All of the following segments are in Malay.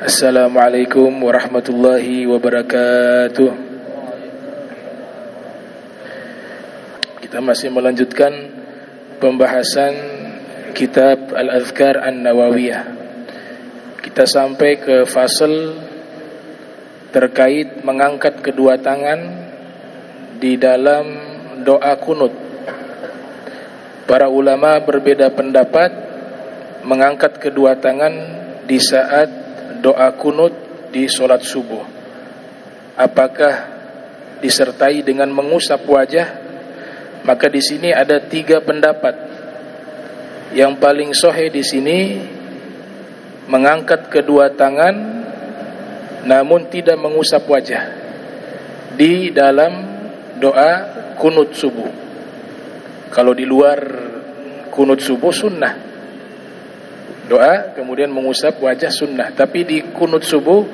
Assalamualaikum warahmatullahi wabarakatuh. Kita masih melanjutkan pembahasan kitab Al-Adhkar An-Nawawiyah. Kita sampai ke fasal terkait mengangkat kedua tangan di dalam doa kunut. Para ulama berbeda pendapat mengangkat kedua tangan di saat doa kunut di solat subuh. Apakah disertai dengan mengusap wajah? Maka di sini ada 3 pendapat. Yang paling sahih di sini mengangkat kedua tangan namun tidak mengusap wajah di dalam doa kunut subuh. Kalau di luar kunut subuh sunnah doa kemudian mengusap wajah sunnah, tapi di kunut subuh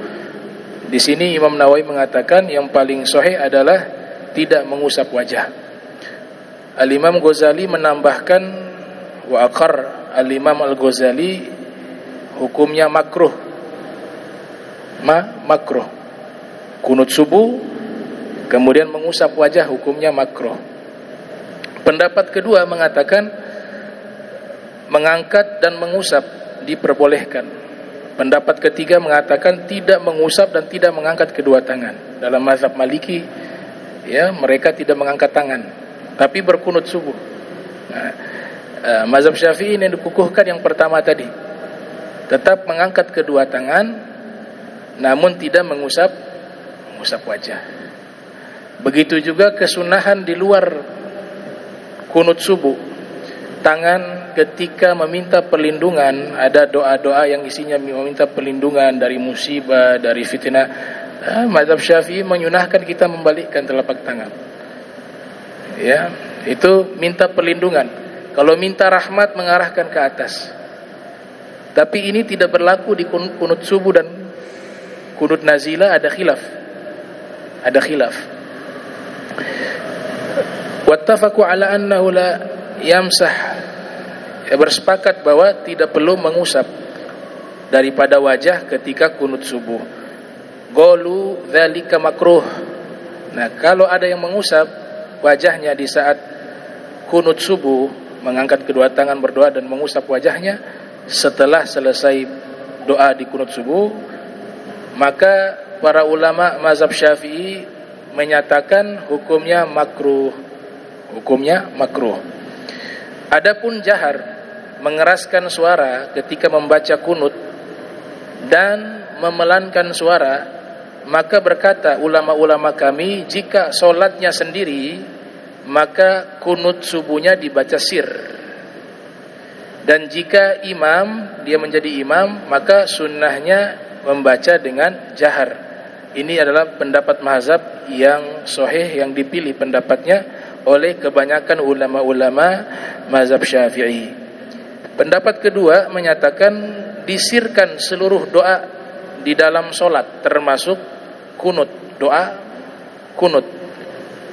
di sini Imam Nawawi mengatakan yang paling sahih adalah tidak mengusap wajah. Al-Imam Ghazali menambahkan wa aqar Al-Imam Al-Ghazali hukumnya makruh. Makruh. Kunut subuh kemudian mengusap wajah hukumnya makruh. Pendapat kedua mengatakan mengangkat dan mengusap diperbolehkan. Pendapat ketiga mengatakan tidak mengusap dan tidak mengangkat kedua tangan. Dalam mazhab Maliki, ya, mereka tidak mengangkat tangan, tapi berkunut subuh. Mazhab Syafi'i yang dikukuhkan yang pertama tadi, tetap mengangkat kedua tangan, namun tidak mengusap wajah. Begitu juga kesunahan di luar kunut subuh. Tangan ketika meminta perlindungan, ada doa-doa yang isinya meminta perlindungan dari musibah, dari fitnah. Mazhab Syafi'i menyunahkan kita membalikkan telapak tangan. Ya, itu minta perlindungan. Kalau minta rahmat mengarahkan ke atas. Tapi ini tidak berlaku di kunut subuh dan kunut nazilah, ada khilaf. Wattafaqu ala annahu la yamsah, bersepakat bahwa tidak perlu mengusap daripada wajah ketika kunut subuh. Qalu dzalika makruh. Nah, kalau ada yang mengusap wajahnya di saat kunut subuh, mengangkat kedua tangan berdoa dan mengusap wajahnya setelah selesai doa di kunut subuh, maka para ulama mazhab Syafi'i menyatakan hukumnya makruh. Adapun jahar, mengeraskan suara ketika membaca kunut dan memelankan suara, maka berkata ulama-ulama kami, jika solatnya sendiri maka kunut subuhnya dibaca sir, dan jika imam, dia menjadi imam, maka sunnahnya membaca dengan jahar. Ini adalah pendapat mazhab yang sahih, yang dipilih pendapatnya oleh kebanyakan ulama-ulama mazhab Syafi'i. Pendapat kedua menyatakan disirkan seluruh doa di dalam solat, termasuk kunut, doa kunut.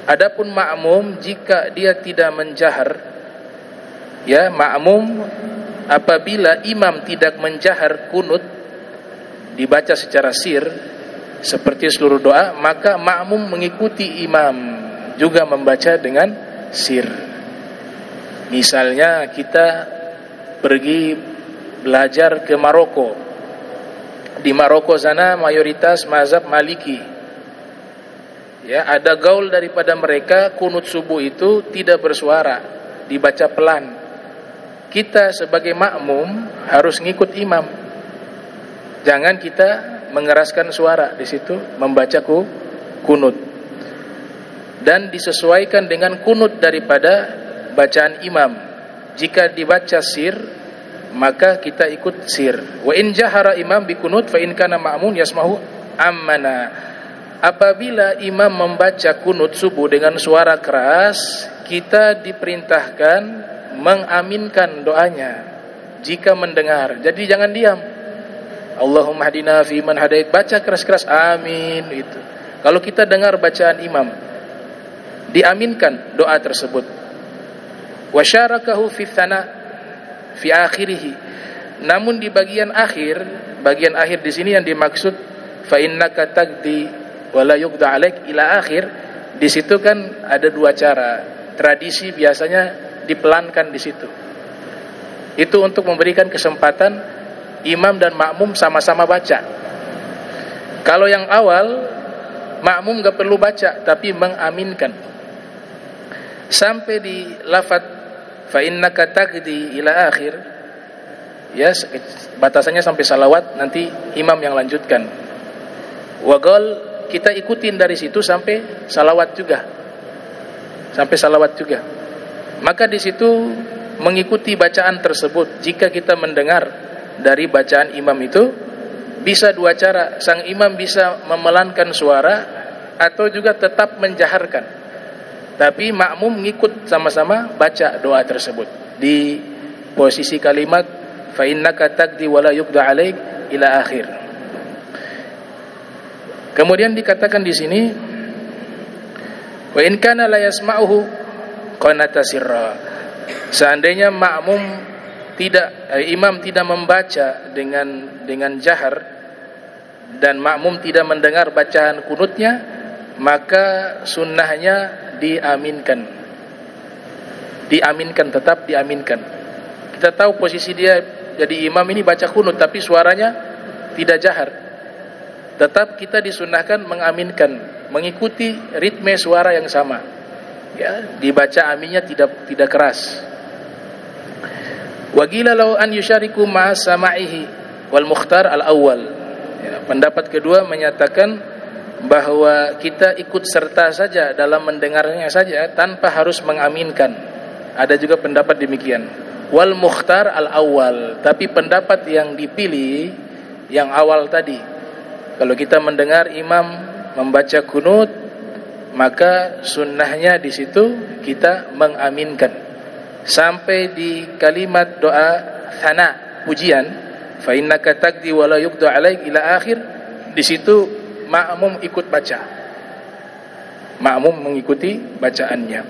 Adapun makmum, jika dia tidak menjahar, ya, makmum apabila imam tidak menjahar kunut dibaca secara sir seperti seluruh doa, maka makmum mengikuti imam juga membaca dengan sir. Misalnya kita pergi belajar ke Maroko. Di Maroko sana mayoritas mazhab Maliki. Ya, ada gaul daripada mereka kunut subuh itu tidak bersuara, dibaca pelan. Kita sebagai makmum harus ngikut imam. Jangan kita mengeraskan suara di situ membaca kunut. Dan disesuaikan dengan kunut daripada bacaan imam. Jika dibaca sir, maka kita ikut sir. Wa in jahara imam bi kunut fa in kana ma'mun yasmahu ammana. Apabila imam membaca kunut subuh dengan suara keras, kita diperintahkan mengaminkan doanya jika mendengar. Jadi jangan diam. Allahumma hadina fi man hadait, baca keras-keras amin itu. Kalau kita dengar bacaan imam, diaminkan doa tersebut. Wa syarakahu fi tsana, fi akhirih. Namun di bagian akhir di sini yang dimaksud fa innaka taqdi wa la yuqda 'alaik ila akhir. Di situ kan ada dua cara. Tradisi biasanya dipelankan di situ. Itu untuk memberikan kesempatan imam dan makmum sama-sama baca. Kalau yang awal, makmum gak perlu baca tapi mengaminkan. Sampai di lafaz fa innaka taqdi ila akhir, ya batasannya sampai salawat, nanti imam yang lanjutkan. Waqal kita ikutin dari situ sampai salawat juga. Maka di situ mengikuti bacaan tersebut. Jika kita mendengar dari bacaan imam itu, bisa dua cara. Sang imam bisa memelankan suara atau juga tetap menjaharkan. Tapi makmum ngikut sama-sama baca doa tersebut di posisi kalimat fa innaka taqdi wa la yuqda 'alaik ila akhir. Kemudian dikatakan di sini wa in kana la yasma'uhu qanata sirra. Seandainya imam tidak membaca dengan jahar dan makmum tidak mendengar bacaan kunutnya, maka sunnahnya diaminkan, tetap diaminkan. Kita tahu posisi dia jadi imam ini baca kunut tapi suaranya tidak jahar, tetap kita disunnahkan mengaminkan, mengikuti ritme suara yang sama. Ya, dibaca aminnya tidak keras. Wa qila law an yusyariku ma sama'ihi wal mukhtar al awwal. Ya, pendapat kedua menyatakan bahwa kita ikut serta saja dalam mendengarnya saja tanpa harus mengaminkan. Ada juga pendapat demikian. Wal mukhtar al awwal, tapi pendapat yang dipilih yang awal tadi. Kalau kita mendengar imam membaca kunut, maka sunnahnya di situ kita mengaminkan sampai di kalimat doa thana, pujian, fa innaka taqdi wa la yuqda 'alaik ila akhir. Di situ makmum ikut baca, makmum mengikuti bacaannya.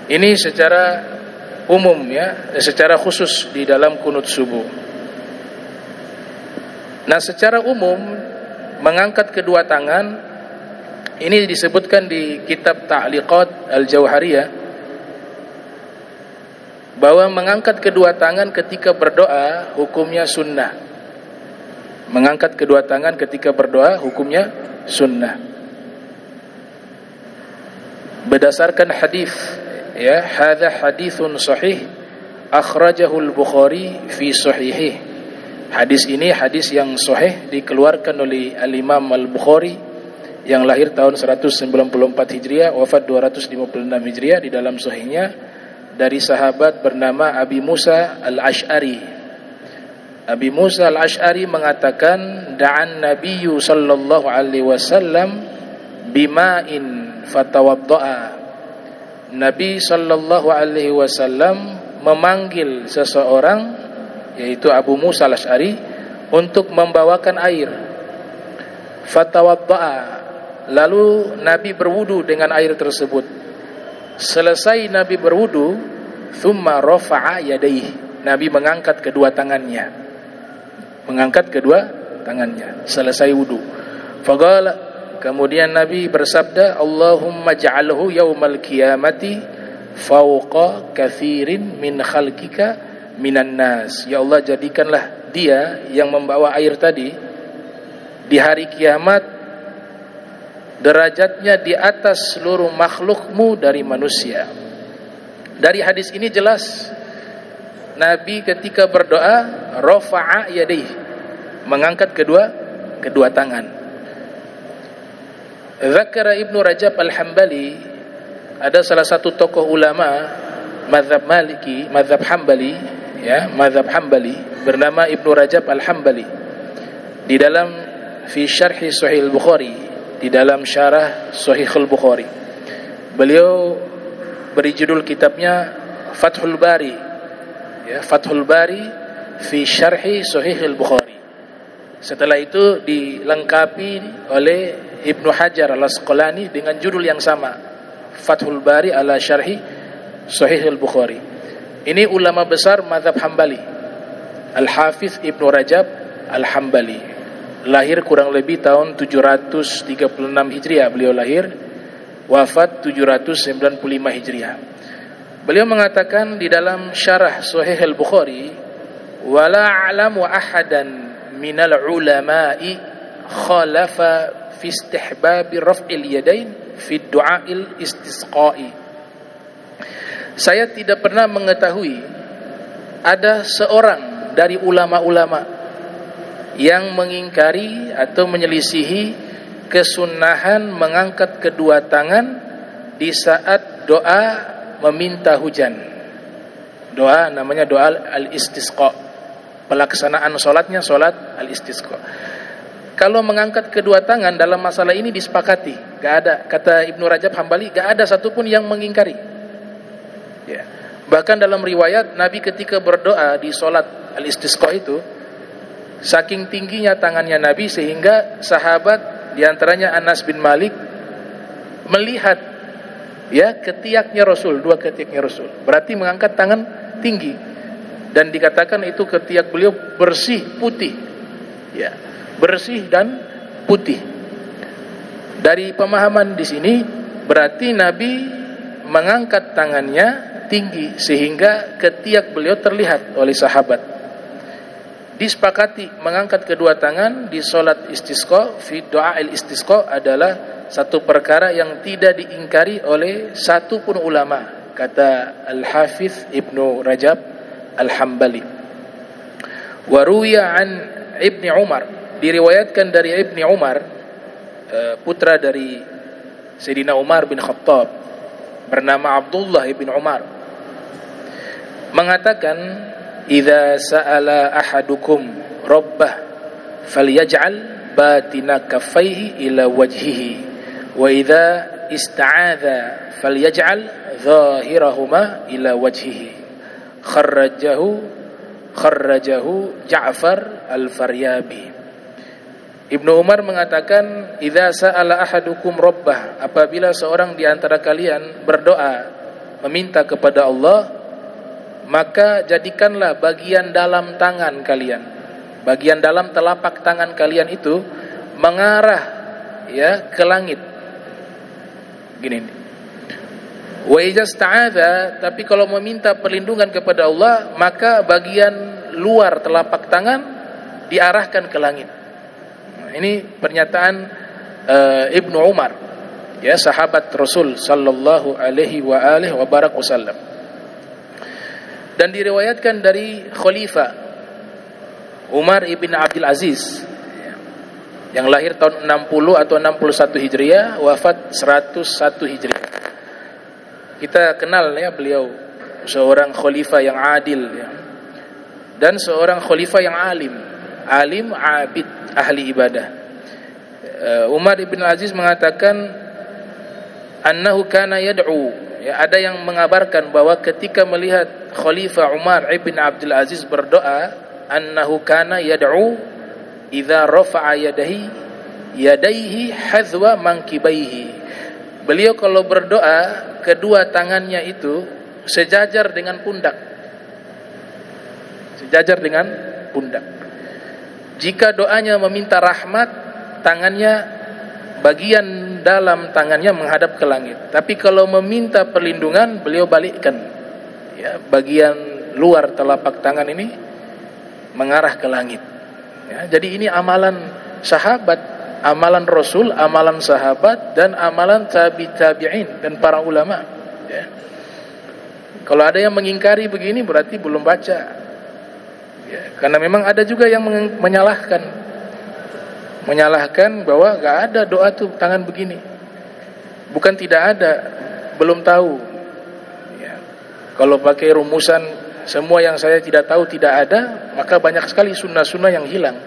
Ini secara umum ya, secara khusus di dalam kunut subuh. Nah, secara umum mengangkat kedua tangan ini disebutkan di kitab Ta'liqat Al-Jauhariyah bahwa mengangkat kedua tangan ketika berdoa hukumnya sunnah. Mengangkat kedua tangan ketika berdoa hukumnya sunnah. Berdasarkan hadis, ya, hadza haditsun sahih akhrajahu al-Bukhari fi sahihih. Hadis ini hadis yang sahih dikeluarkan oleh al-Imam Al-Bukhari yang lahir tahun 194 Hijriah, wafat 256 Hijriah, di dalam sahihnya dari sahabat bernama Abi Musa Al-Asy'ari. Abi Musa Al-Asy'ari mengatakan da'an Nabiyyu sallallahu alaihi wasallam bima'in fatawadda'a. Nabi sallallahu alaihi wasallam memanggil seseorang, yaitu Abu Musa Al-Asy'ari, untuk membawakan air. Fatawadda'a, lalu Nabi berwudu dengan air tersebut. Selesai Nabi berwudu, thumma rafa'a yadayhi, Nabi mengangkat kedua tangannya. Selesai wudu. Faqala, kemudian Nabi bersabda, Allahumma ja'alhu yaumal qiyamati fawqa kathirin min khalqika minan nas. Ya Allah, jadikanlah dia yang membawa air tadi di hari kiamat derajatnya di atas seluruh makhlukmu dari manusia. Dari hadis ini jelas Nabi ketika berdoa rafa'a yadayhi, mengangkat kedua tangan. Zakara Ibnu Rajab Al-Hambali, ada salah satu tokoh ulama mazhab Maliki, mazhab Hambali, ya, mazhab Hambali, bernama Ibnu Rajab Al-Hambali. Di dalam fi syarhi Sahih Al-Bukhari, di dalam syarah Sahih Al-Bukhari, beliau beri judul kitabnya Fathul Bari, ya, Fathul Bari fi syarhi Sahih Al-Bukhari. Setelah itu dilengkapi oleh Ibnu Hajar Al-Asqalani dengan judul yang sama, Fathul Bari ala syarhi Sahih Al-Bukhari. Ini ulama besar mazhab Hambali, Al-Hafiz Ibnu Rajab Al-Hambali. Lahir kurang lebih tahun 736 Hijriah beliau lahir, wafat 795 Hijriah. Beliau mengatakan di dalam syarah Sahih Al-Bukhari, wala a'lamu ahadan minal ulama'i khalafa fi istihbabi raf'il yadain fi du'a'il istisqa'i. Saya tidak pernah mengetahui ada seorang dari ulama-ulama yang mengingkari atau menyelisihi kesunahan mengangkat kedua tangan di saat doa meminta hujan. Doa namanya doa al-istisqa. Pelaksanaan solatnya solat al-istisqa. Kalau mengangkat kedua tangan dalam masalah ini disepakati, gak ada, kata Ibnu Rajab Hambali, gak ada satupun yang mengingkari. Ya. Bahkan dalam riwayat Nabi ketika berdoa di solat al-istisqa itu, saking tingginya tangannya Nabi sehingga sahabat diantaranya Anas bin Malik melihat ya ketiaknya Rasul, dua ketiaknya Rasul. Berarti mengangkat tangan tinggi. Dan dikatakan itu ketiak beliau bersih putih. Ya, bersih dan putih. Dari pemahaman di sini berarti Nabi mengangkat tangannya tinggi sehingga ketiak beliau terlihat oleh sahabat. Disepakati mengangkat kedua tangan di salat istisqa, fi doa al-istisqa adalah satu perkara yang tidak diingkari oleh satu pun ulama, kata Al-Hafiz Ibnu Rajab Al-Hambali. Wa ruwiya an Ibni Umar, diriwayatkan dari Ibni Umar, putra dari Sayyidina Umar bin Khattab, bernama Abdullah bin Umar, mengatakan, idza sa'ala ahadukum rabbah falyaj'al batina kaffaihi ila wajhihi wa idza ista'adha falyaj'al zahirahuma ila wajhihi. Kharrajahu Ja'far Al-Faryabi. Ibnu Umar mengatakan, idza sa'ala ahadukum rabbah, apabila seorang di antara kalian berdoa meminta kepada Allah, maka jadikanlah bagian dalam tangan kalian, bagian dalam telapak tangan kalian itu mengarah ya ke langit. Gini. Wa idza sta'adha, tapi kalau meminta perlindungan kepada Allah, maka bagian luar telapak tangan diarahkan ke langit. Nah, ini pernyataan Ibnu Umar, ya sahabat Rasul sallallahu alaihi wa alihi wa barak wasallam. Dan diriwayatkan dari Khalifah Umar ibn Abdul Aziz yang lahir tahun 60 atau 61 Hijriah, wafat 101 Hijriah. Kita kenal ya beliau seorang khalifah yang adil ya. Dan seorang khalifah yang alim, abid, ahli ibadah. Umar ibn Aziz mengatakan annahu kana yad'u, ya, ada yang mengabarkan bahwa ketika melihat Khalifah Umar ibn Abdul Aziz berdoa, annahu kana yad'u idza rafa'a yadayhi hadwa mankibaihi. Beliau kalau berdoa kedua tangannya itu sejajar dengan pundak. Sejajar dengan pundak. Jika doanya meminta rahmat, tangannya bagian dalam tangannya menghadap ke langit. Tapi kalau meminta perlindungan, beliau balikkan. Ya, bagian luar telapak tangan ini mengarah ke langit. Ya, jadi ini amalan sahabat, amalan Rasul, amalan sahabat, dan amalan tabi'in dan para ulama. Ya. Kalau ada yang mengingkari begini berarti belum baca. Ya, karena memang ada juga yang menyalahkan bahwa gak ada doa tuh tangan begini. Bukan tidak ada, belum tahu. Ya. Kalau pakai rumusan semua yang saya tidak tahu tidak ada, maka banyak sekali sunnah-sunnah yang hilang.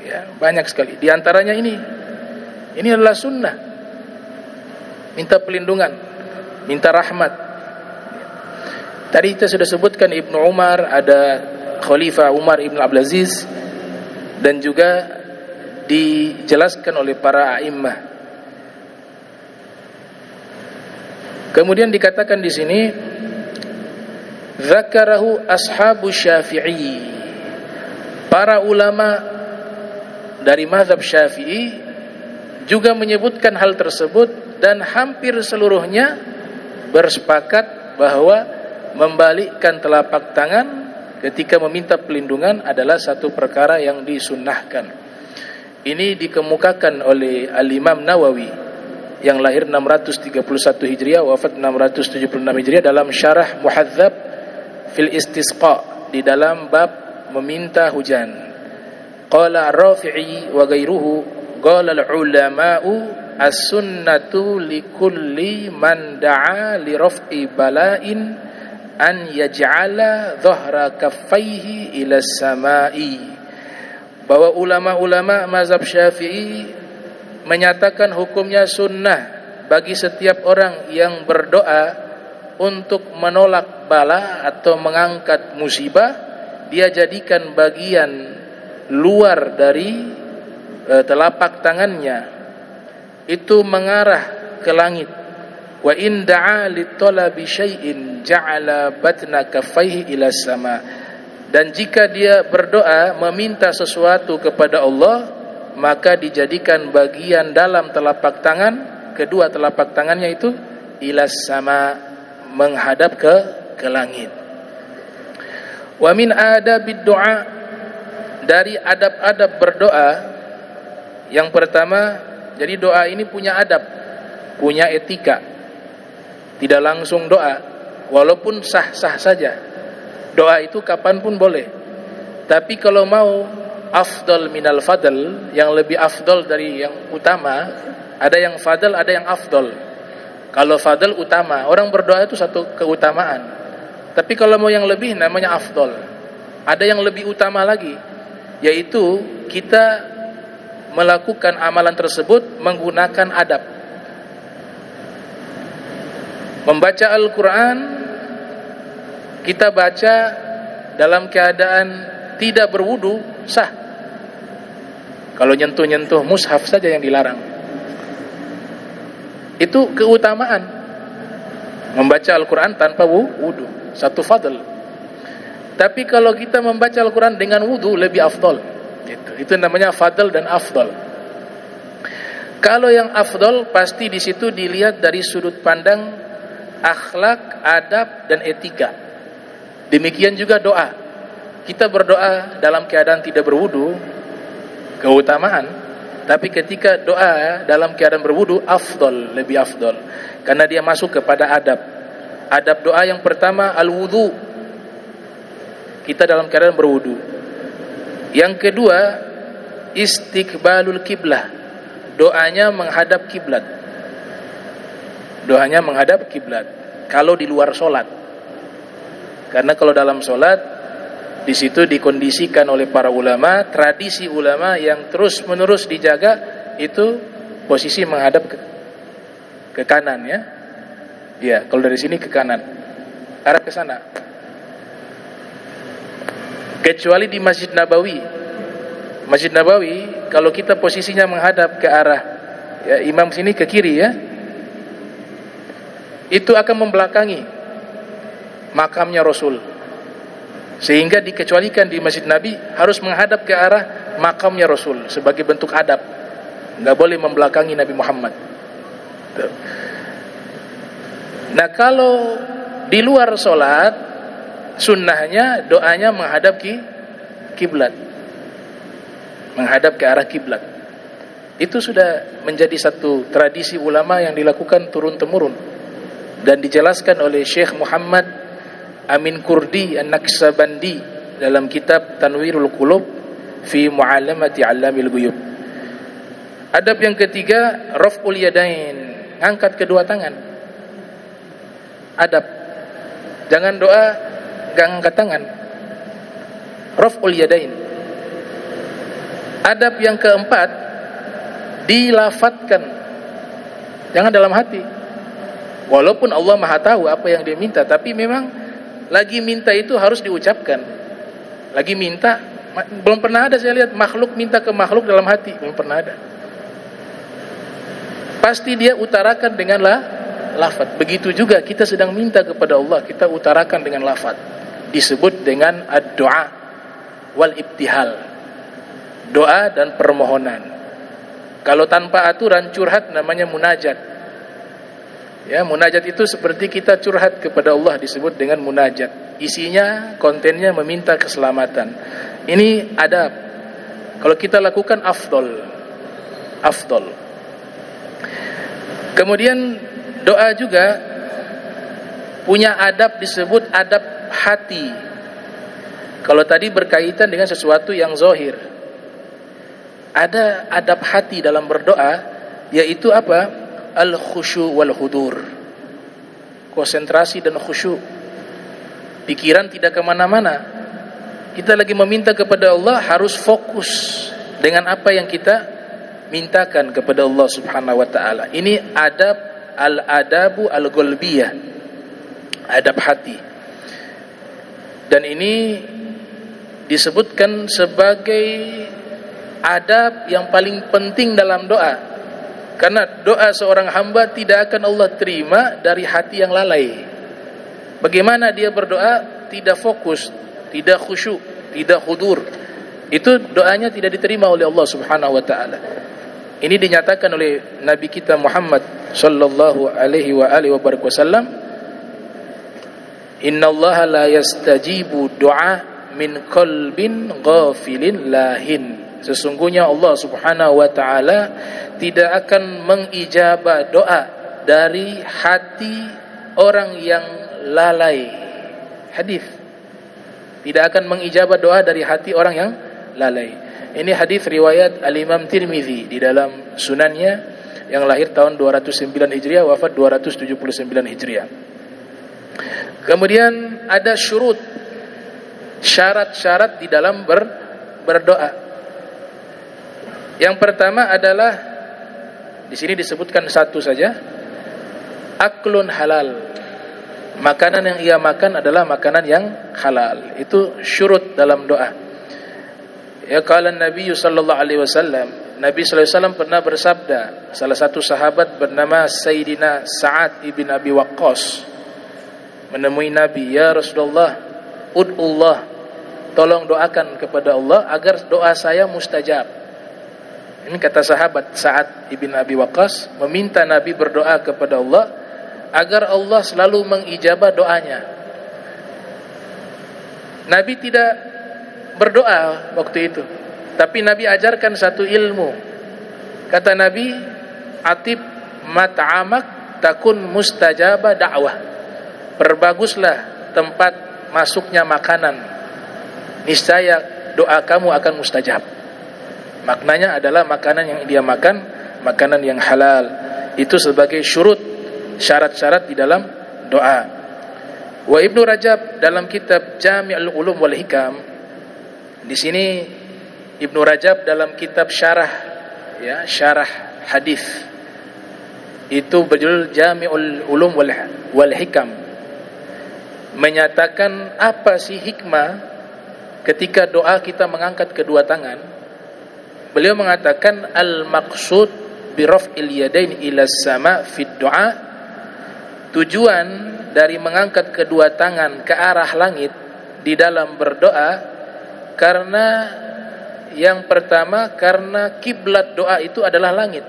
Ya, banyak sekali. Di antaranya ini adalah sunnah. Minta perlindungan, minta rahmat. Tadi kita sudah sebutkan Ibnu Umar, ada Khalifah Umar ibn Abdul Aziz, dan juga dijelaskan oleh para a'immah. Kemudian dikatakan di sini Dzakarahu ashabu Syafi'i. Para ulama dari mazhab Syafi'i juga menyebutkan hal tersebut, dan hampir seluruhnya bersepakat bahwa membalikkan telapak tangan ketika meminta pelindungan adalah satu perkara yang disunnahkan. Ini dikemukakan oleh Al-Imam Nawawi yang lahir 631 Hijriah, wafat 676 Hijriah, dalam syarah Muhadzab fil Istisqa, di dalam bab meminta hujan. Qala Ar-Rafi'i wa ghairuhu qala al-ulama'u as-sunnatu likulli man da'a li raf'i bala'in an yaj'ala dhahra kaffaihi ila samai. Bahwa ulama-ulama mazhab Syafi'i menyatakan hukumnya sunnah bagi setiap orang yang berdoa untuk menolak bala atau mengangkat musibah, dia jadikan bagian luar dari telapak tangannya itu mengarah ke langit. Wa in da'a li talabi syai'in ja'ala batna kaffaihi ila sama. Dan jika dia berdoa meminta sesuatu kepada Allah, maka dijadikan bagian dalam telapak tangan, kedua telapak tangannya itu ila sama, menghadap ke langit. Wa min adabid du'a, dari adab-adab berdoa yang pertama, jadi doa ini punya adab, punya etika. Tidak langsung doa, walaupun sah-sah saja. Doa itu kapanpun boleh. Tapi kalau mau afdal minal fadl, yang lebih afdal dari yang utama, ada yang fadl, ada yang afdal. Kalau fadl utama, orang berdoa itu satu keutamaan. Tapi kalau mau yang lebih namanya afdal. Ada yang lebih utama lagi, yaitu kita melakukan amalan tersebut menggunakan adab. Membaca Al-Quran, kita baca dalam keadaan tidak berwudu, sah. Kalau nyentuh-nyentuh mushaf saja yang dilarang. Itu keutamaan. Membaca Al-Quran tanpa wudu, satu fadl. Tapi kalau kita membaca Al-Quran dengan wudu, lebih afdal. Itu namanya fadl dan afdal. Kalau yang afdal, pasti di situ dilihat dari sudut pandang akhlak, adab, dan etika. Demikian juga doa. Kita berdoa dalam keadaan tidak berwudu, keutamaan. Tapi ketika doa dalam keadaan berwudu, afdal, lebih afdal. Karena dia masuk kepada adab. Adab doa yang pertama, al-wudu. Kita dalam keadaan berwudu. Yang kedua, istiqbalul kiblah. Doanya menghadap kiblat. Doanya menghadap kiblat. Kalau di luar sholat. Karena kalau dalam sholat, di situ dikondisikan oleh para ulama, tradisi ulama yang terus menerus dijaga itu posisi menghadap ke kanan, ya. Ya, kalau dari sini ke kanan, arah ke sana. Kecuali di Masjid Nabawi. Masjid Nabawi, kalau kita posisinya menghadap ke arah, ya, imam sini ke kiri, ya, itu akan membelakangi makamnya Rasul, sehingga dikecualikan di Masjid Nabi harus menghadap ke arah makamnya Rasul sebagai bentuk adab. Nggak boleh membelakangi Nabi Muhammad. Nah, kalau di luar sholat, sunnahnya doanya menghadap kiblat, menghadap ke arah kiblat. Itu sudah menjadi satu tradisi ulama yang dilakukan turun-temurun, dan dijelaskan oleh Syekh Muhammad Amin Kurdi An-Naksabandi dalam kitab Tanwirul Qulub fi Mu'alamati 'Allamil Ghuyub. Adab yang ketiga, raf'ul yadain, angkat kedua tangan. Adab. Jangan doa enggak angkat tangan. Raf'ul yadain. Adab yang keempat, dilafatkan. Jangan dalam hati. Walaupun Allah Maha tahu apa yang dia minta, tapi memang lagi minta itu harus diucapkan. Lagi minta, belum pernah ada saya lihat makhluk minta ke makhluk dalam hati, belum pernah ada. Pasti dia utarakan dengan lafaz. Begitu juga kita sedang minta kepada Allah, kita utarakan dengan lafaz. Disebut dengan ad-du'a wal ibtihal. Doa dan permohonan. Kalau tanpa aturan curhat namanya munajat. Ya, munajat itu seperti kita curhat kepada Allah, disebut dengan munajat. Isinya, kontennya meminta keselamatan. Ini adab. Kalau kita lakukan afdol. Kemudian doa juga punya adab, disebut adab hati. Kalau tadi berkaitan dengan sesuatu yang zahir, ada adab hati dalam berdoa, yaitu apa? Al-khusyu' wal hudur. Konsentrasi dan khusyuk. Pikiran tidak kemana-mana. Kita lagi meminta kepada Allah, harus fokus dengan apa yang kita mintakan kepada Allah Subhanahu wa ta'ala. Ini adab, al-adabu al-qalbiyah, adab hati. Dan ini disebutkan sebagai adab yang paling penting dalam doa. Karena doa seorang hamba tidak akan Allah terima dari hati yang lalai. Bagaimana dia berdoa tidak fokus, tidak khusyuk, tidak hudur, itu doanya tidak diterima oleh Allah Subhanahu wa ta'ala. Ini dinyatakan oleh Nabi kita Muhammad sallallahu alaihi wa alihi wasallam, innallaha la yastajibu du'a min qalbin ghafilin lahin. Sesungguhnya Allah Subhanahu wa ta'ala tidak akan mengijabah doa dari hati orang yang lalai. Hadis. Tidak akan mengijabah doa dari hati orang yang lalai. Ini hadis riwayat Al-Imam Tirmizi di dalam sunannya, yang lahir tahun 209 Hijriah, wafat 279 Hijriah. Kemudian ada syurut, syarat-syarat di dalam berdoa. Yang pertama adalah, di sini disebutkan satu saja, aklun halal. Makanan yang ia makan adalah makanan yang halal. Itu syurut dalam doa. Ya, qala Nabi sallallahu alaihi wasallam, Nabi sallallahu alaihi wasallam pernah bersabda, salah satu sahabat bernama Sayyidina Sa'ad ibn Abi Waqqas menemui Nabi, ya Rasulullah, ud'ullah, tolong doakan kepada Allah agar doa saya mustajab. Ini kata sahabat Sa'ad ibn Abi Waqqas meminta Nabi berdoa kepada Allah agar Allah selalu mengijabah doanya. Nabi tidak berdoa waktu itu, tapi Nabi ajarkan satu ilmu. Kata Nabi, atib mat'amak takun mustajabah da'wah. Perbaguslah tempat masuknya makanan, niscaya doa kamu akan mustajab. Maknanya adalah makanan yang dia makan, makanan yang halal. Itu sebagai syurut, syarat-syarat di dalam doa. Wa Ibnu Rajab dalam kitab Jami'ul Ulum wal Hikam, di sini Ibnu Rajab dalam kitab syarah, ya, syarah hadis, itu berjudul Jami'ul Ulum wal Hikam, menyatakan apa sih hikmah ketika doa kita mengangkat kedua tangan. Beliau mengatakan al-maqsud bi raf'il yadain ila sama fi du'a, tujuan dari mengangkat kedua tangan ke arah langit di dalam berdoa, karena yang pertama, karena kiblat doa itu adalah langit.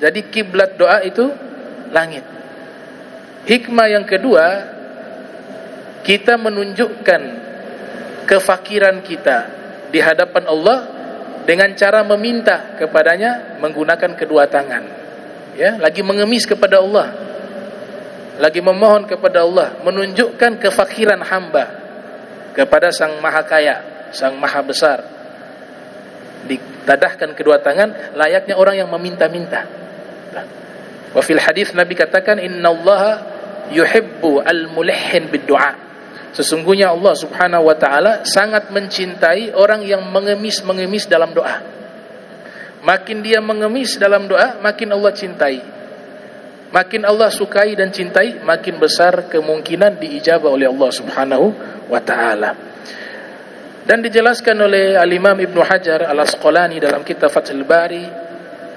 Jadi kiblat doa itu langit. Hikmah yang kedua, kita menunjukkan kefakiran kita di hadapan Allah dengan cara meminta kepadanya menggunakan kedua tangan. Ya, lagi mengemis kepada Allah, lagi memohon kepada Allah, menunjukkan kefakiran hamba kepada Sang Maha Kaya, Sang Maha Besar. Ditadahkan kedua tangan layaknya orang yang meminta-minta. Wa fil hadis Nabi katakan, innallaha yuhibbu al-mulihhin bid-du'a. Sesungguhnya Allah Subhanahu wa ta'ala sangat mencintai orang yang mengemis-mengemis dalam doa. Makin dia mengemis dalam doa, makin Allah cintai. Makin Allah sukai dan cintai, makin besar kemungkinan diijabah oleh Allah Subhanahu wa ta'ala. Dan dijelaskan oleh Al-Imam Ibnu Hajar Al-Asqalani dalam kitab Fathul Bari,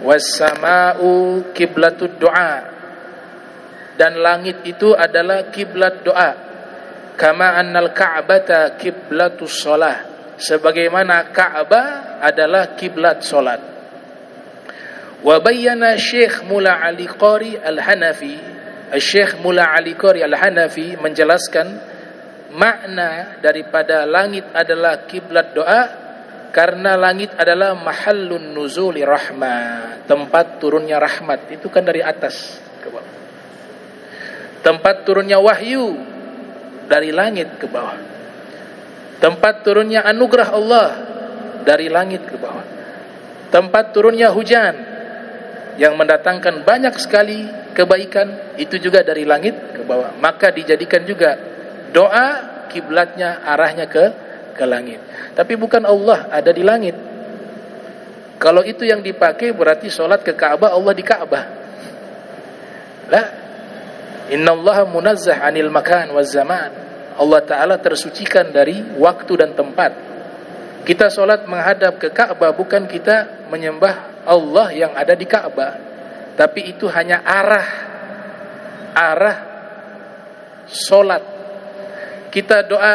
was-sama'u qiblatud du'a, dan langit itu adalah kiblat doa. Kama annal ka'bata kiblatus shalah, sebagaimana Ka'bah adalah kiblat salat. Wa bayyana Syekh Mula Ali Qari Al-Hanafi, Syekh Mula Ali Qari Al-Hanafi menjelaskan makna daripada langit adalah kiblat doa, karena langit adalah mahallun nuzuli rahmah, tempat turunnya rahmat. Itu kan dari atas ke bawah. Tempat turunnya wahyu dari langit ke bawah. Tempat turunnya anugerah Allah dari langit ke bawah. Tempat turunnya hujan yang mendatangkan banyak sekali kebaikan, itu juga dari langit ke bawah. Maka dijadikan juga doa kiblatnya arahnya ke langit. Tapi bukan Allah ada di langit. Kalau itu yang dipakai berarti sholat ke Ka'bah, Allah di Ka'bah. Lah, innallaha munazzah anil makan waz zaman. Allah Ta'ala tersucikan dari waktu dan tempat. Kita sholat menghadap ke Ka'bah, bukan kita menyembah Allah yang ada di Ka'bah, tapi itu hanya arah sholat. Kita doa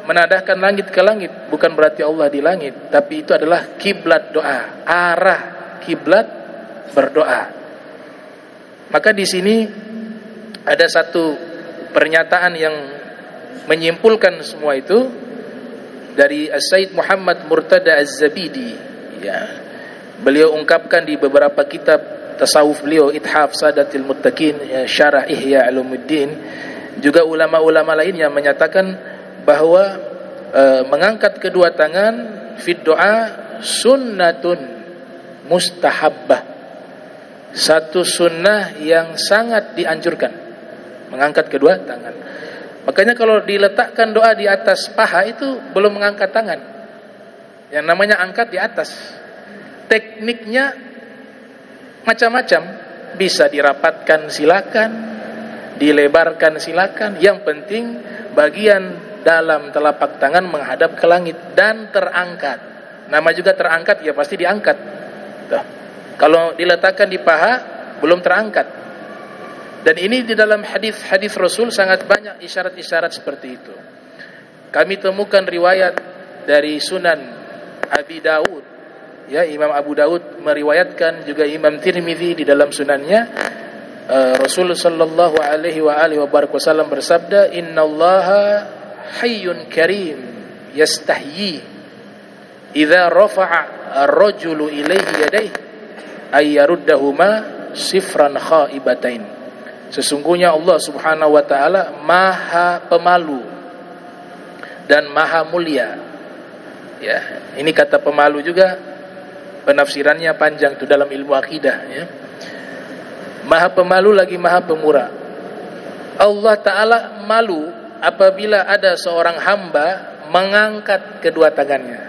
menadahkan langit ke langit, bukan berarti Allah di langit, tapi itu adalah kiblat doa, arah kiblat berdoa. Maka di sini ada satu pernyataan yang menyimpulkan semua itu dari Sayyid Muhammad Murtada Az-Zabidi. Ya, beliau ungkapkan di beberapa kitab tasawuf beliau, Ithaf Sadatil Muttaqin, ya, Syarah Ihya Ulumuddin. Juga ulama-ulama lainnya menyatakan bahwa mengangkat kedua tangan fid doa sunnatun mustahabbah, satu sunnah yang sangat dianjurkan, mengangkat kedua tangan. Makanya kalau diletakkan doa di atas paha itu belum mengangkat tangan. Yang namanya angkat di atas. Tekniknya macam-macam, bisa dirapatkan silakan, dilebarkan silakan. Yang penting bagian dalam telapak tangan menghadap ke langit dan terangkat. Nama juga terangkat, ya pasti diangkat. Tuh. Kalau diletakkan di paha belum terangkat. Dan ini di dalam hadis-hadis Rasul sangat banyak isyarat-isyarat seperti itu. Kami temukan riwayat dari Sunan Abi Daud. Ya, Imam Abu Daud meriwayatkan, juga Imam Tirmidzi di dalam sunannya, Rasul sallallahu alaihi wasallam bersabda, "Innallaha hayyun karim yastahyi idza rafa'a ar-rajulu ilaihi yadayhi ay yaruddahuma sifran khaibatain." Sesungguhnya Allah Subhanahu wa taala Maha Pemalu dan Maha Mulia. Ya, ini kata pemalu juga penafsirannya panjang itu dalam ilmu akidah, ya. Maha Pemalu lagi Maha Pemurah. Allah Ta'ala malu apabila ada seorang hamba mengangkat kedua tangannya.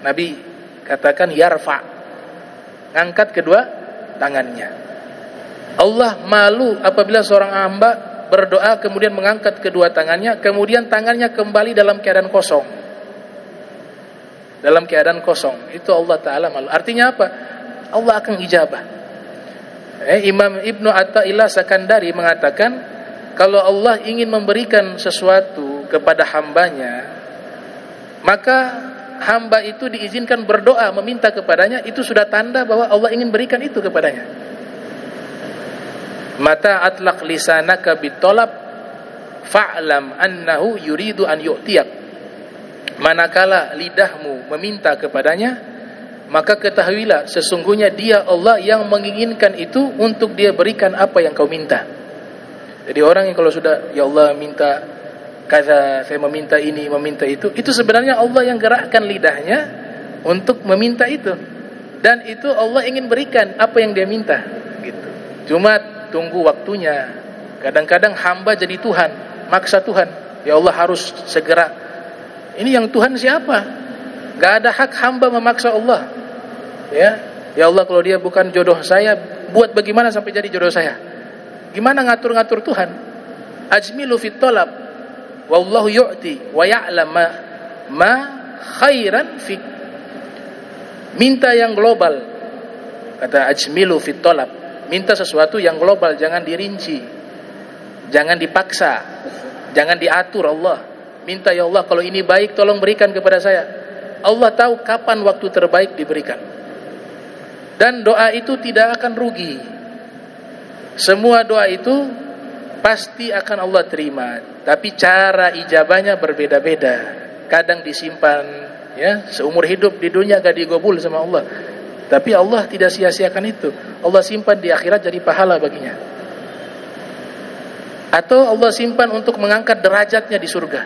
Nabi katakan yarfa, angkat kedua tangannya. Allah malu apabila seorang hamba berdoa kemudian mengangkat kedua tangannya, kemudian tangannya kembali dalam keadaan kosong. Dalam keadaan kosong, itu Allah Ta'ala malu. Artinya apa? Allah akan ijabah. Imam Ibnu Atta'illah Sakandari mengatakan, kalau Allah ingin memberikan sesuatu kepada hambanya, maka hamba itu diizinkan berdoa, meminta kepadanya, itu sudah tanda bahwa Allah ingin berikan itu kepadanya. Mata atlaq lisanaka bitolab fa'lam annahu yuridu an yu'tiyak. Manakala lidahmu meminta kepadanya, maka ketahuilah sesungguhnya dia Allah yang menginginkan itu untuk dia berikan apa yang kau minta. Jadi orang yang kalau sudah, ya Allah minta kaza, saya meminta ini, meminta itu sebenarnya Allah yang gerakkan lidahnya untuk meminta itu. Dan itu Allah ingin berikan apa yang dia minta, gitu. Cuma tunggu waktunya. Kadang-kadang hamba jadi Tuhan, maksa Tuhan. Ya Allah harus segera. Ini yang Tuhan siapa? Gak ada hak hamba memaksa Allah. Ya Allah, kalau dia bukan jodoh saya, buat bagaimana sampai jadi jodoh saya? Gimana ngatur-ngatur Tuhan? Ajmilu fit talab wallahu yu'ti wa ya'lam ma khairan fik. Minta yang global. Kata ajmilu fit talab, minta sesuatu yang global, jangan dirinci. Jangan dipaksa, jangan diatur Allah. Minta, ya Allah kalau ini baik tolong berikan kepada saya. Allah tahu kapan waktu terbaik diberikan. Dan doa itu tidak akan rugi. Semua doa itu pasti akan Allah terima. Tapi cara ijabahnya berbeda-beda. Kadang disimpan ya seumur hidup di dunia gak digobul sama Allah. Tapi Allah tidak sia-siakan itu. Allah simpan di akhirat jadi pahala baginya. Atau Allah simpan untuk mengangkat derajatnya di surga.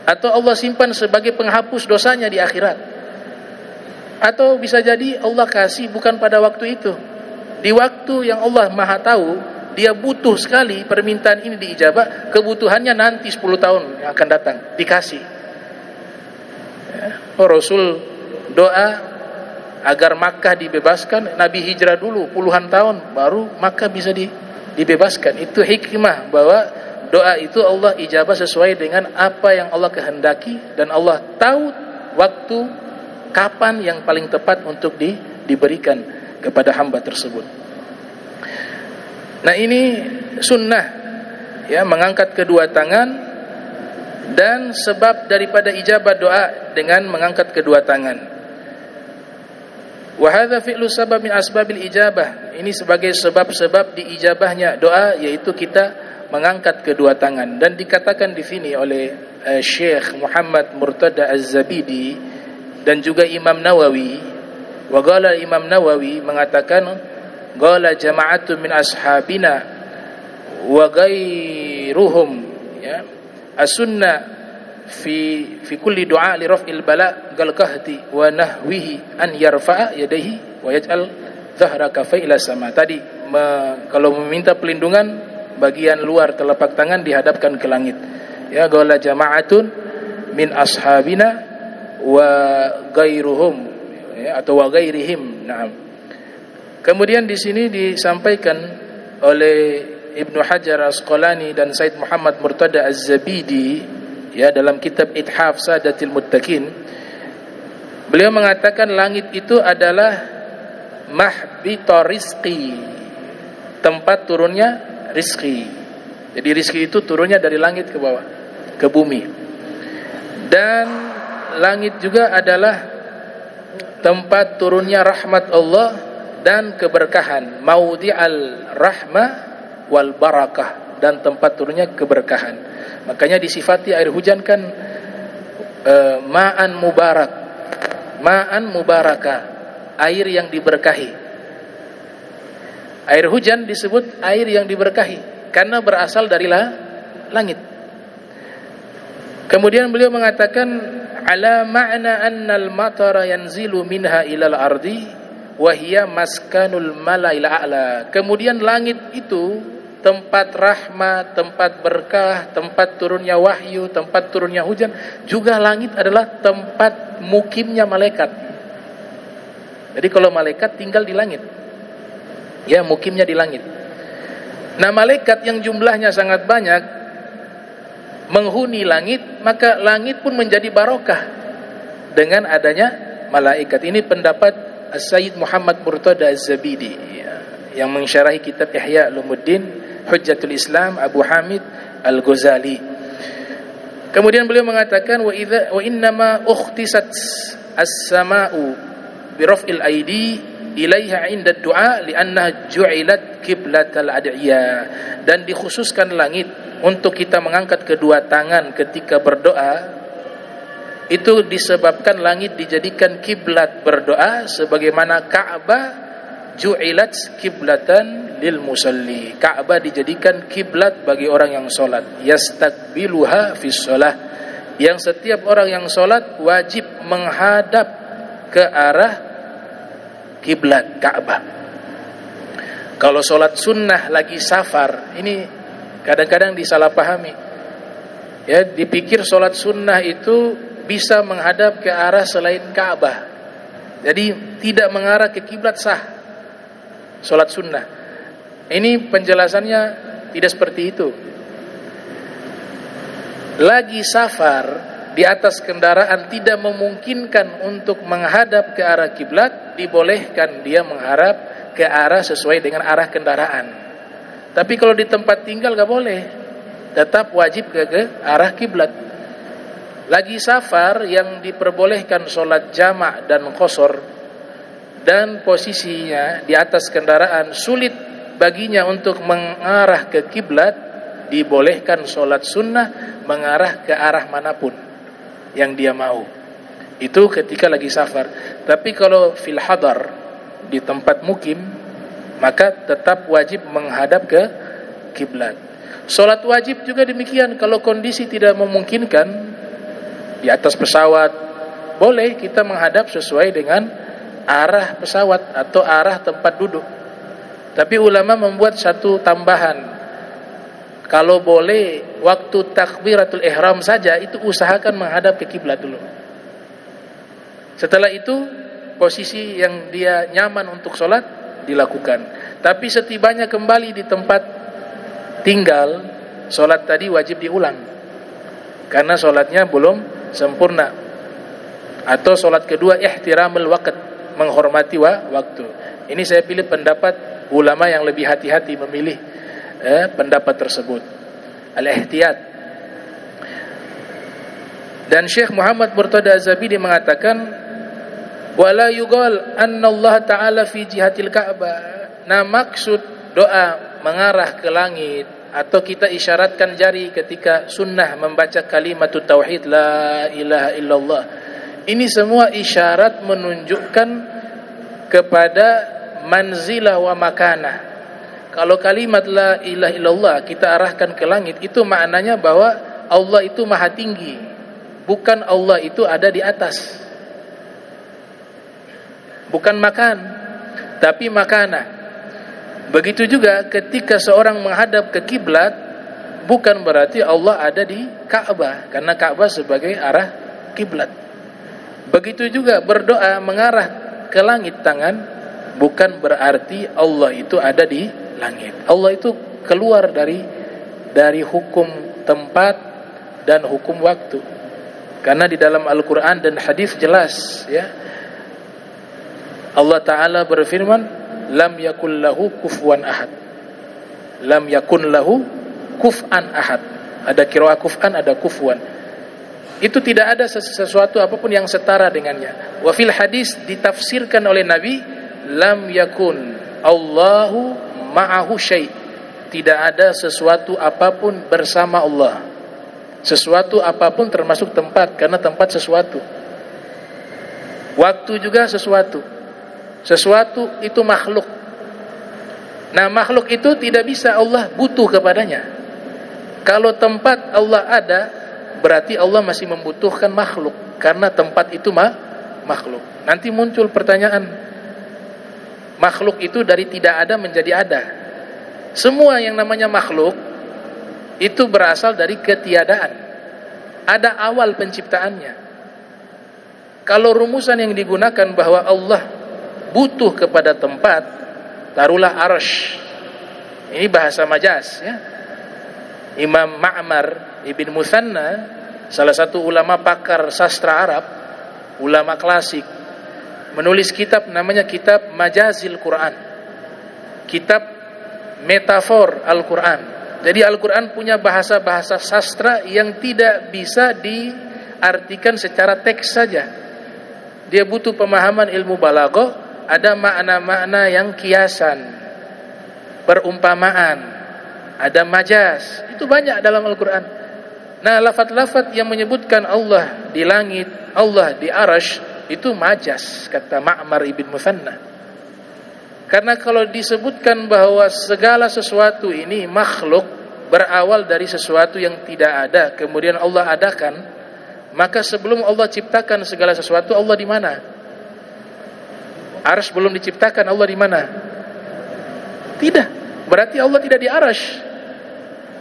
Atau Allah simpan sebagai penghapus dosanya di akhirat. Atau bisa jadi Allah kasih bukan pada waktu itu. Di waktu yang Allah Maha tahu, dia butuh sekali permintaan ini diijabah, kebutuhannya nanti 10 tahun yang akan datang dikasih. Rasul doa agar Makkah dibebaskan, Nabi hijrah dulu puluhan tahun baru Makkah bisa dibebaskan. Itu hikmah bahwa doa itu Allah ijabah sesuai dengan apa yang Allah kehendaki, dan Allah tahu waktu kapan yang paling tepat untuk diberikan kepada hamba tersebut. Nah, ini sunnah ya, mengangkat kedua tangan, dan sebab daripada ijabah doa dengan mengangkat kedua tangan. Wa hadza fi'lu sabab min asbabil ijabah. Ini sebagai sebab-sebab diijabahnya doa, yaitu kita mengangkat kedua tangan. Dan dikatakan di sini oleh Syekh Muhammad Murtada Az-Zabidi dan juga Imam Nawawi. Wa qala Imam Nawawi mengatakan, qala jama'atun min ashabina wa ghairuhum ya as-sunnah fi kulli du'a li raf'il bala gal kahti wa nahwihi an yarfa'a yadayhi wa yaj'al dhahra kafai ila sama. Tadi kalau meminta pelindungan, bagian luar telapak tangan dihadapkan ke langit. Ya, qala jama'atun min ashabina wa ghairuhum ya, atau wa ghairihim. Naam. Kemudian di sini disampaikan oleh Ibnu Hajar Asqalani dan Said Muhammad Murtada Az-Zabidi ya dalam kitab Ithaf Sadatil Muttaqin. Beliau mengatakan langit itu adalah mahbitu rizqi, tempat turunnya rizki. Jadi rizki itu turunnya dari langit ke bawah, ke bumi. Dan langit juga adalah tempat turunnya rahmat Allah dan keberkahan, maudhi'al rahmah wal barakah, dan tempat turunnya keberkahan. Makanya disifati air hujan kan ma'an mubarak, ma'an mubarakah, air yang diberkahi. Air hujan disebut air yang diberkahi karena berasal dari langit. Kemudian beliau mengatakan ala ma'na annal matara yanzilu minha ilal ardi wahia maskanul malail a'la. Kemudian langit itu tempat rahmat, tempat berkah, tempat turunnya wahyu, tempat turunnya hujan. Juga langit adalah tempat mukimnya malaikat. Jadi kalau malaikat tinggal di langit, ya mukimnya di langit. Nah, malaikat yang jumlahnya sangat banyak menghuni langit, maka langit pun menjadi barokah dengan adanya malaikat. Ini pendapat Sayyid Muhammad Murtada Az-Zabidi yang mensyarahi kitab Ihya Ulumuddin Hujjatul Islam Abu Hamid Al-Ghazali. Kemudian beliau mengatakan wa innama ukhtisat as-sama'u bi raf'il aidi ilaiha 'inda ad-du'a li'annaha ju'ilat qiblatal ad'iya. Dan dikhususkan langit untuk kita mengangkat kedua tangan ketika berdoa, itu disebabkan langit dijadikan kiblat berdoa, sebagaimana Ka'bah ju'ilat kiblatan lil musalli. Ka'bah dijadikan kiblat bagi orang yang salat, yastaqbiluha fi shalah, yang setiap orang yang salat wajib menghadap ke arah kiblat Ka'bah. Kalau salat sunnah lagi safar, ini kadang-kadang disalahpahami. Ya, dipikir salat sunnah itu bisa menghadap ke arah selain Ka'bah. Jadi tidak mengarah ke kiblat sah salat sunnah. Ini penjelasannya tidak seperti itu. Lagi safar di atas kendaraan tidak memungkinkan untuk menghadap ke arah kiblat, dibolehkan dia menghadap ke arah sesuai dengan arah kendaraan. Tapi kalau di tempat tinggal gak boleh, tetap wajib ke arah kiblat. Lagi safar yang diperbolehkan sholat jamak dan qasar, dan posisinya di atas kendaraan sulit baginya untuk mengarah ke kiblat, dibolehkan sholat sunnah mengarah ke arah manapun yang dia mau. Itu ketika lagi safar. Tapi kalau fil hadar, di tempat mukim, maka tetap wajib menghadap ke kiblat. Sholat wajib juga demikian. Kalau kondisi tidak memungkinkan, di atas pesawat, boleh kita menghadap sesuai dengan arah pesawat atau arah tempat duduk. Tapi ulama membuat satu tambahan. Kalau boleh waktu takbiratul ihram saja, itu usahakan menghadap ke kiblat dulu. Setelah itu posisi yang dia nyaman untuk sholat dilakukan. Tapi setibanya kembali di tempat tinggal, sholat tadi wajib diulang karena sholatnya belum sempurna. Atau sholat kedua ihtiramul waqt, menghormati waktu. Ini saya pilih pendapat ulama yang lebih hati-hati memilih pendapat tersebut, al-ihtiyat. Dan Syekh Muhammad Murtada Az-Zabidi mengatakan, wala yuqal anna Allah Ta'ala fi jihatil Ka'bah. Nah, maksud doa mengarah ke langit atau kita isyaratkan jari ketika sunnah membaca kalimat tauhid la ilaha illallah, ini semua isyarat menunjukkan kepada manzilah wa makanah. Kalau kalimat la ilaha illallah kita arahkan ke langit, itu maknanya bahwa Allah itu maha tinggi, bukan Allah itu ada di atas. Bukan makan, tapi makanah. Begitu juga ketika seorang menghadap ke kiblat, bukan berarti Allah ada di Ka'bah, karena Ka'bah sebagai arah kiblat. Begitu juga berdoa mengarah ke langit tangan, bukan berarti Allah itu ada di langit. Allah itu keluar dari hukum tempat dan hukum waktu. Karena di dalam Al-Quran dan hadis jelas, ya, Allah Ta'ala berfirman, lam yakun lahu kufuwan ahad. Lam yakun lahu kuf'an ahad. Ada qiraah kuf'an, ada kufuwan. Itu tidak ada sesuatu apapun yang setara dengannya. Wa fil hadis ditafsirkan oleh Nabi, lam yakun Allahu ma'ahu syai'. Tidak ada sesuatu apapun bersama Allah. Sesuatu apapun termasuk tempat, karena tempat sesuatu. Waktu juga sesuatu. Sesuatu itu makhluk. Nah, makhluk itu tidak bisa Allah butuh kepadanya. Kalau tempat Allah ada, berarti Allah masih membutuhkan makhluk, karena tempat itu makhluk. Nanti muncul pertanyaan, makhluk itu dari tidak ada menjadi ada. Semua yang namanya makhluk itu berasal dari ketiadaan. Ada awal penciptaannya. Kalau rumusan yang digunakan bahwa Allah butuh kepada tempat, taruhlah arsy. Ini bahasa majaz, ya. Imam Ma'mar Ibn Muthanna, salah satu ulama pakar sastra Arab, ulama klasik, menulis kitab namanya kitab Majazil Quran, kitab metafor Al-Quran. Jadi Al-Quran punya bahasa-bahasa sastra yang tidak bisa diartikan secara teks saja. Dia butuh pemahaman ilmu balaghah. Ada makna-makna yang kiasan, perumpamaan, ada majaz. Itu banyak dalam Al-Quran. Nah, lafaz-lafaz yang menyebutkan Allah di langit, Allah di arsy, itu majaz, kata Ma'mar Ibn Muthanna. Karena kalau disebutkan bahwa segala sesuatu ini makhluk, berawal dari sesuatu yang tidak ada, kemudian Allah adakan, maka sebelum Allah ciptakan segala sesuatu, Allah di mana? Arsy belum diciptakan, Allah di mana? Tidak. Berarti Allah tidak di arsy.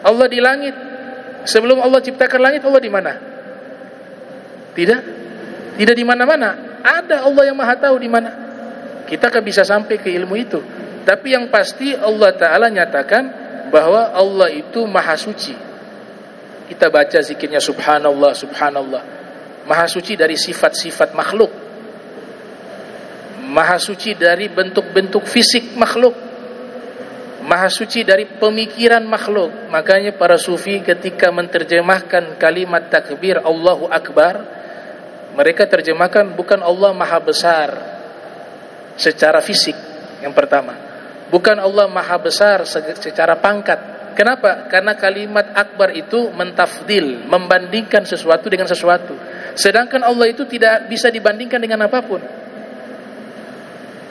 Allah di langit. Sebelum Allah ciptakan langit, Allah di mana? Tidak. Tidak di mana-mana. Ada Allah yang Maha tahu di mana. Kita kan bisa sampai ke ilmu itu. Tapi yang pasti Allah Ta'ala nyatakan bahwa Allah itu Maha Suci. Kita baca zikirnya Subhanallah, Subhanallah. Maha Suci dari sifat-sifat makhluk. Maha suci dari bentuk-bentuk fisik makhluk. Maha suci dari pemikiran makhluk. Makanya para sufi ketika menerjemahkan kalimat takbir Allahu Akbar, mereka terjemahkan bukan Allah Maha Besar secara fisik, yang pertama. Bukan Allah Maha Besar secara pangkat. Kenapa? Karena kalimat akbar itu mentafdil, membandingkan sesuatu dengan sesuatu. Sedangkan Allah itu tidak bisa dibandingkan dengan apapun.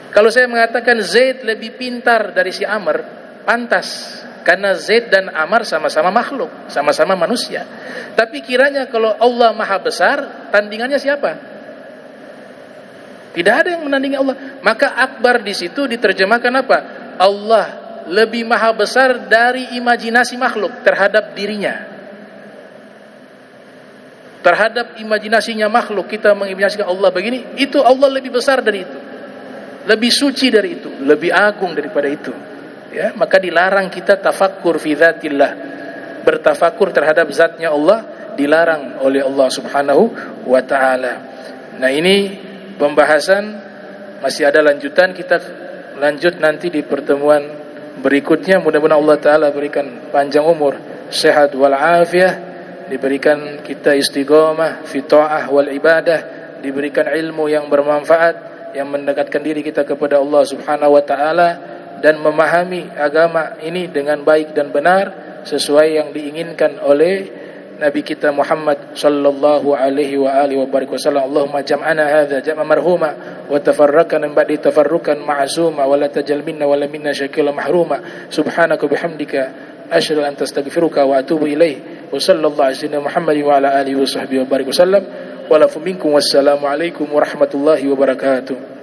Kalau saya mengatakan Zaid lebih pintar dari si Amr, pantas. Karena Zaid dan Amr sama-sama makhluk, sama-sama manusia. Tapi kiranya kalau Allah Maha Besar, tandingannya siapa? Tidak ada yang menandingi Allah. Maka akbar di situ diterjemahkan apa? Allah lebih maha besar dari imajinasi makhluk terhadap dirinya. Terhadap imajinasinya makhluk, kita mengimajinasikan Allah begini, itu Allah lebih besar dari itu. Lebih suci dari itu, lebih agung daripada itu. Ya, maka dilarang kita tafakkur fi dzatillah. Bertafakur terhadap zatnya Allah dilarang oleh Allah Subhanahu wa taala. Nah, ini pembahasan masih ada lanjutan, kita lanjut nanti di pertemuan berikutnya. Mudah-mudahan Allah taala berikan panjang umur, sehat wal afiyah, diberikan kita istiqomah fi ta'ah wal ibadah, diberikan ilmu yang bermanfaat yang mendekatkan diri kita kepada Allah Subhanahu wa taala, dan memahami agama ini dengan baik dan benar sesuai yang diinginkan oleh Nabi kita Muhammad sallallahu alaihi wa alihi wa barik wasallam. Allahumma jam'ana hadza jam'a marhuma wa tafarraqna min ba'di tafarruqan ma'suma wa la tajal minna wa la minna syakila mahruma. Subhanaka bihamdika asyhadu an astaghfiruka wa atubu ilaik. Wa sallallahu alaihi Muhammad wa ala alihi wa sahbihi wa barik wasallam. Wa lafu minkum wassalamu alaikum warahmatullahi wabarakatuh.